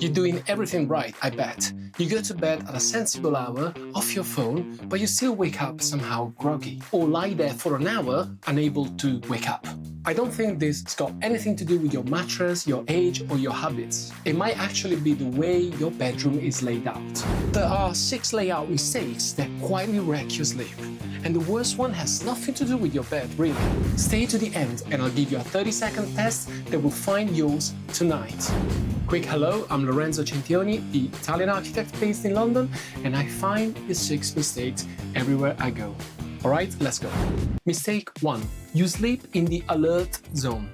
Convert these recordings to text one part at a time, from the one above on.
You're doing everything right, I bet. You go to bed at a sensible hour, off your phone, but you still wake up somehow groggy, or lie there for an hour, unable to wake up. I don't think this has got anything to do with your mattress, your age, or your habits. It might actually be the way your bedroom is laid out. There are 6 layout mistakes that quietly wreck your sleep. And the worst one has nothing to do with your bed, really. Stay to the end and I'll give you a 30-second test that will find yours tonight. Quick hello, I'm Lorenzo Centioni, the Italian architect based in London, and I find the 6 mistakes everywhere I go. Alright, let's go. Mistake 1. You sleep in the alert zone.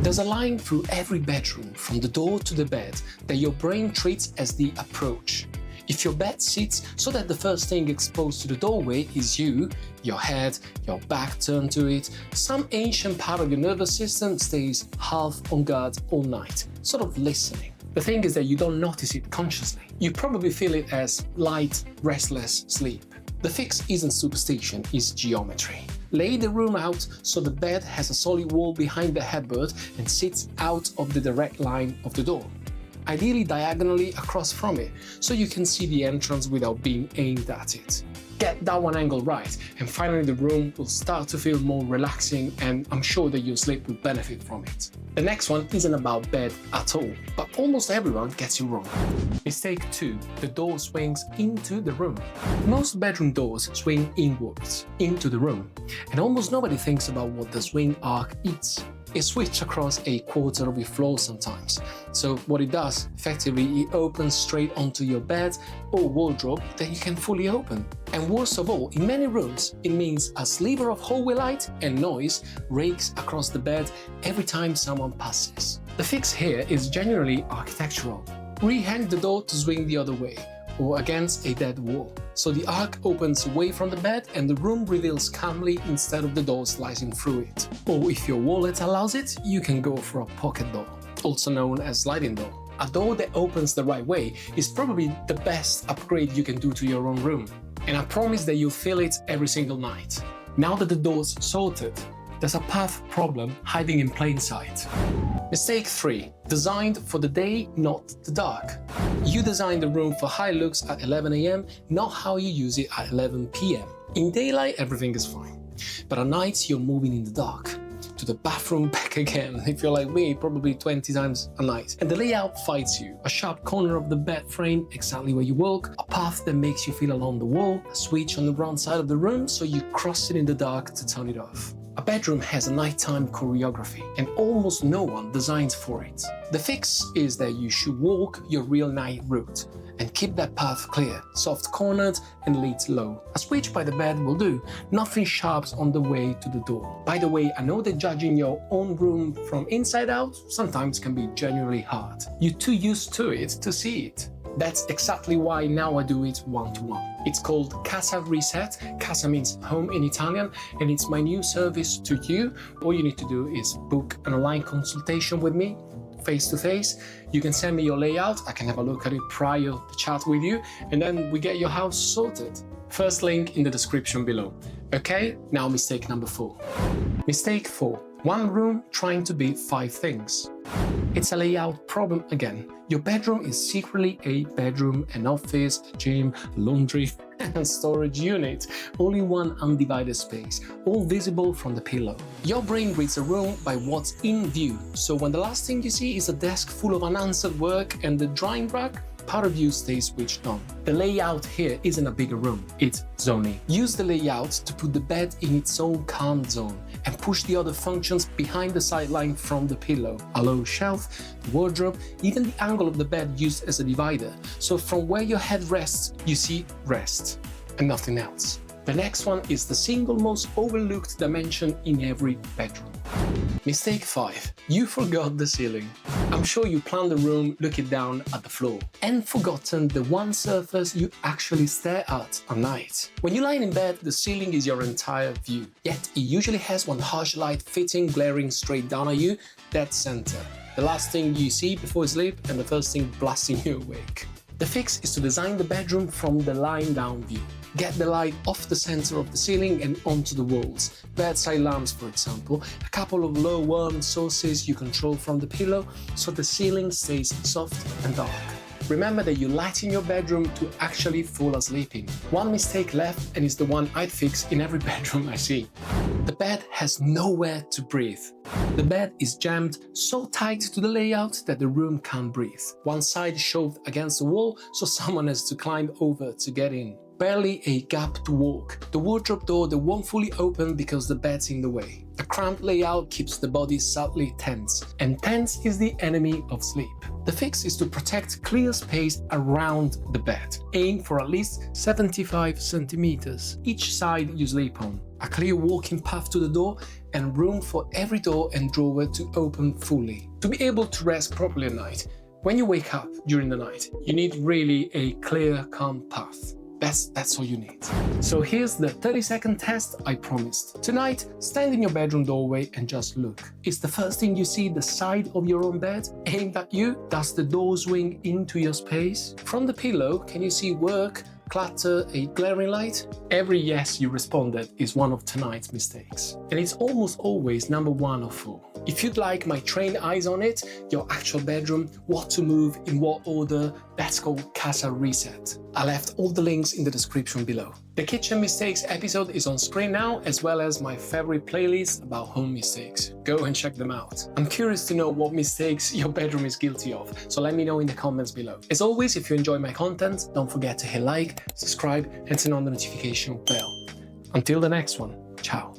There's a line through every bedroom, from the door to the bed, that your brain treats as the approach. If your bed sits so that the first thing exposed to the doorway is you, your head, your back turned to it, some ancient part of your nervous system stays half on guard all night, sort of listening. The thing is that you don't notice it consciously. You probably feel it as light, restless sleep. The fix isn't superstition, it's geometry. Lay the room out so the bed has a solid wall behind the headboard and sits out of the direct line of the door. Ideally diagonally across from it, so you can see the entrance without being aimed at it. Get that one angle right, and finally the room will start to feel more relaxing, and I'm sure that your sleep will benefit from it. The next one isn't about bed at all, but almost everyone gets it wrong. Mistake 2. The door swings into the room. Most bedroom doors swing inwards, into the room, and almost nobody thinks about what the swing arc is. It switches across a quarter of your floor sometimes. So what it does, effectively, it opens straight onto your bed or wardrobe that you can fully open. And worst of all, in many rooms, it means a sliver of hallway light and noise rakes across the bed every time someone passes. The fix here is generally architectural. Rehang the door to swing the other way, or against a dead wall, so the arc opens away from the bed and the room reveals calmly instead of the door slicing through it. Or if your wallet allows it, you can go for a pocket door, also known as sliding door. A door that opens the right way is probably the best upgrade you can do to your own room, and I promise that you'll feel it every single night. Now that the door's sorted, there's a path problem hiding in plain sight. Mistake 3. Designed for the day, not the dark. You design the room for high looks at 11 AM, not how you use it at 11 PM. In daylight, everything is fine. But at night, you're moving in the dark. To the bathroom, back again. If you're like me, probably 20 times a night. And the layout fights you. A sharp corner of the bed frame, exactly where you walk. A path that makes you feel along the wall. A switch on the wrong side of the room, so you cross it in the dark to turn it off. A bedroom has a nighttime choreography, and almost no one designs for it. The fix is that you should walk your real night route and keep that path clear, soft-cornered and lit low. A switch by the bed will do, nothing sharp on the way to the door. By the way, I know that judging your own room from inside out sometimes can be genuinely hard. You're too used to it to see it. That's exactly why now I do it one-to-one. It's called CASA RESET. CASA means home in Italian, and it's my new service to you. All you need to do is book an online consultation with me, face-to-face. You can send me your layout, I can have a look at it prior to chat with you, and then we get your house sorted. First link in the description below. Okay, now mistake number 4. Mistake 4. One room trying to be 5 things. It's a layout problem again. Your bedroom is secretly a bedroom, an office, a gym, laundry, and storage unit, all in one undivided space, all visible from the pillow. Your brain reads a room by what's in view, so when the last thing you see is a desk full of unanswered work and the drying rack, part of you stays switched on. The layout here isn't a bigger room, it's zoning. Use the layout to put the bed in its own calm zone and push the other functions behind the sideline from the pillow. A low shelf, the wardrobe, even the angle of the bed used as a divider. So from where your head rests, you see rest and nothing else. The next one is the single most overlooked dimension in every bedroom. Mistake 5. You forgot the ceiling. I'm sure you planned the room looking down at the floor and forgotten the one surface you actually stare at night. When you lie in bed, the ceiling is your entire view, yet it usually has one harsh light fitting glaring straight down at you, dead center. The last thing you see before sleep and the first thing blasting you awake. The fix is to design the bedroom from the lying down view. Get the light off the center of the ceiling and onto the walls. Bedside lamps, for example, a couple of low warm sources you control from the pillow so the ceiling stays soft and dark. Remember that you light in your bedroom to actually fall asleep in. One mistake left, and it's the one I'd fix in every bedroom I see. The bed has nowhere to breathe. The bed is jammed so tight to the layout that the room can't breathe. One side is shoved against the wall, so someone has to climb over to get in. Barely a gap to walk. The wardrobe door that won't fully open because the bed's in the way. A cramped layout keeps the body subtly tense, and tense is the enemy of sleep. The fix is to protect clear space around the bed. Aim for at least 75 centimeters each side you sleep on. A clear walking path to the door and room for every door and drawer to open fully. To be able to rest properly at night, when you wake up during the night, you need really a clear, calm path. That's all you need. So here's the 30-second test I promised. Tonight, stand in your bedroom doorway and just look. Is the first thing you see the side of your own bed aimed at you? Does the door swing into your space? From the pillow, can you see work, clutter, a glaring light? Every yes you responded is one of tonight's mistakes. And it's almost always number 1 or 4. If you'd like my trained eyes on it, your actual bedroom, what to move, in what order, that's called CASA RESET. I left all the links in the description below. The Kitchen Mistakes episode is on screen now, as well as my favorite playlist about home mistakes. Go and check them out. I'm curious to know what mistakes your bedroom is guilty of, so let me know in the comments below. As always, if you enjoy my content, don't forget to hit like, subscribe, and turn on the notification bell. Until the next one, ciao.